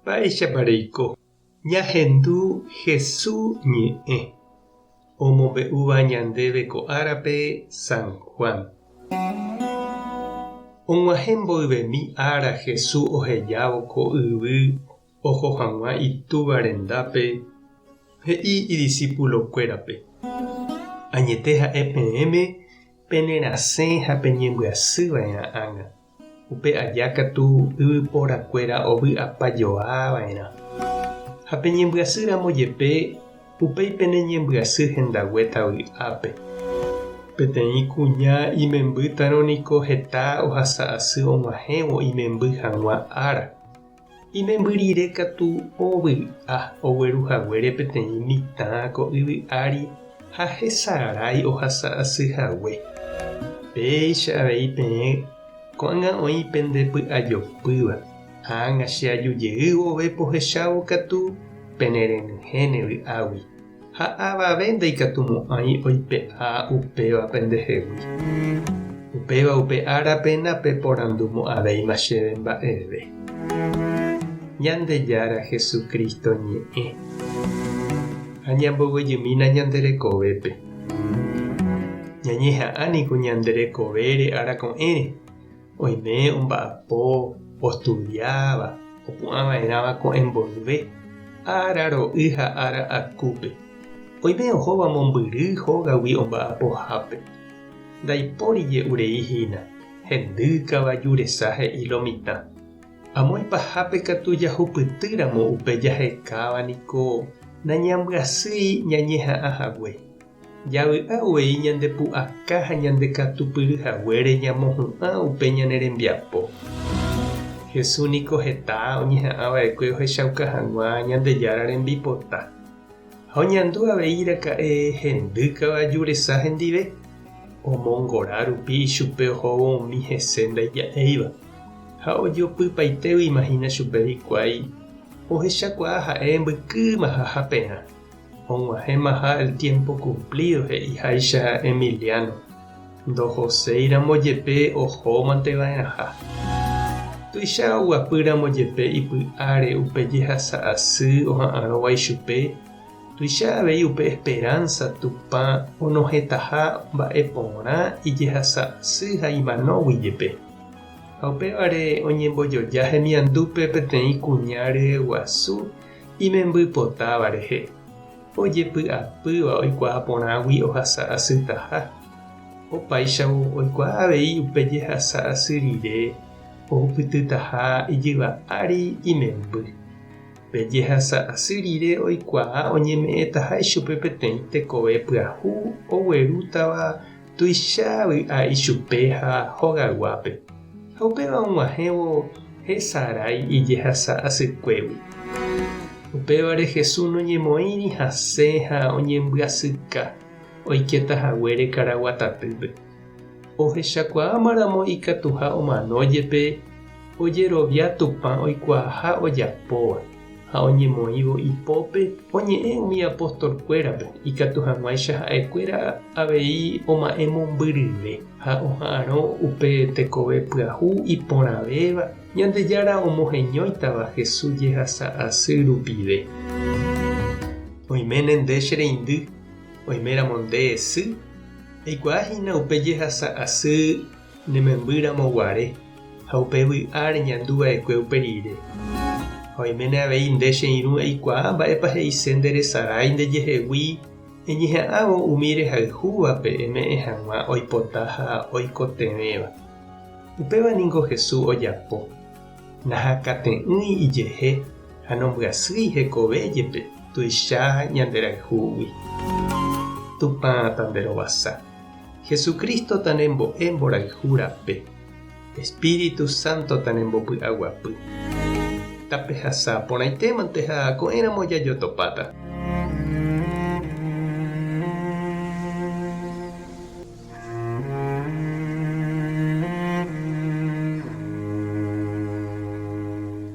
Mba'éichapareiko ñahendu Jesús ñe'ẽ omombe'úva ñandéve ko árape San Juan. Og̃uahẽ mboyvemi ára Jesús ohejávo ko yvy oho hag̃ua itúva rendápe he'i idiscípulokuérape: añete ha'e peẽme penerasẽ ha peñembyasýva'erã ág̃a, upe ajákatu yvyporakuéra ovy'apajoáva'erã. Ha peñembyasýramo jepe upéi peneñembyasy hendagüeta vy'ápe. Peteĩ kuña imembýtarõniko heta ohasa asy og̃uahẽvo imemby hag̃ua ára. Imemby rire katu ovy'a ogueruhaguére peteĩ mitã ko yvy ári ha hesarái ohasa asyhague. Péicha avei peẽ ko'ág̃a oĩ pendepy'ajopýva. Ág̃a che ajujeývo vove pohechávo katu penerenyhẽne vy'águi. Ha avave ndaikatumo'ãi oipe'a upéva pendehegui. Upéva upe árape napeporandumo'ãvéima chéve mba'eve. Ñandejára Jesucristo ñe'ẽ ha ñamboguejymína ñande rekovépe. Ñañeha'ãniko ñande rekovére arako'ẽre. Oime omba'apo, ostudiáva, opu'ãva'erãva ko'ẽ mboyve, ára ro'y ha ára akúpe. Oime ohóva mombyry hógagui omba'apohápe. Ndaipórije ureihína, hendýkava juresa he'i lo mitã. Amo ipahápe katu jahupytýramo upe jahekávaniko nañambyasýi ñañeha'ãhague. Javy'a'uvei ñande pu'aka ha ñande katupyryhaguére ñamohu'ã upe ñane rembiapo. Jesús niko heta oñeha'ãva'ekue ohechauka hag̃ua Ñandejára rembipota. Ha oñandu avei iraka'e hendýkava juresa hendive. Omongora rupi ichupe ohóvo umi hese ndaija'éiva. Ha ojopypaitégui imagina chupe hikuái ohechakuaa ha'e mbykýma ha haperã. Og̃uahẽmaha el tiempo cumplido he'iháicha Emiliano. Ndohoséiramo jepe ohómanteva'erãha. Tuicha oguapýramo jepe ipy'áre upe jehasa asy oha'ãrõva ichupe. Tuicha avei upe esperanza Tupã onohẽtaha mba'e porã ijehasa asy ha imanógui jepe. Ha upévare oñembojoja hemiandúpe peteĩ kuña ryeguasu imembypotáva rehe. Ojepy'apýva oikuaa porãgui ohasa asytaha. Opáichavo oikuaa avei upe jehasa asy rire ohupytytaha ijyva ári imemby. Pe jehasa asy rire oikuaa oñeme'ẽtaha ichupe peteĩ tekove pyahu oguerútava tuicha vy'a ichupe ha hogaguápe. Ha upéva og̃uahẽvo hesarái ijehasa asykuégui. Upévare Jesús noñemoĩri hasẽ ha oñembyasyka oiketahaguére karaguatatýpe. Ohechakuaamaramo ikatuha omano jepe ojerovia Tupã oikuaa ha ojapóva. Ha oñemoĩvo ipópe oñe'ẽ umi apóstolkuérape ikatu hag̃uáicha ha'ekuéra avei oma'ẽmombyryve ha oha'ãrõ upe tekove pyahu iporãvéva Ñandejára omoheñóitava Jesús jehasa asy rupive. Oiméne nde che reindy, oiméramo nde esy. Eikuaahína upe jehasa asy nemembýramo guare ha upe vy'áre ñanduva'ekue upe rire. Oiméne avei nde che irũ eikuaa mba'épa he'ise nderesarái ndejehegui eñeha'ãvo umi rehayhúvape eme'ẽ hag̃ua oipota ha oikotevẽva. Upéva niko Jesús ojapo. Nahakate'ỹi ijehe ha nombyasýi hekove jepe tuicha ñanderayhúgui. Tupã tanderovasa. Jesucristo tanembo'e mborayhúrape. Espíritu Santo tanembopy'aguapy. Tapehasa porãitémante ha ko'ẽramo jajotopáta.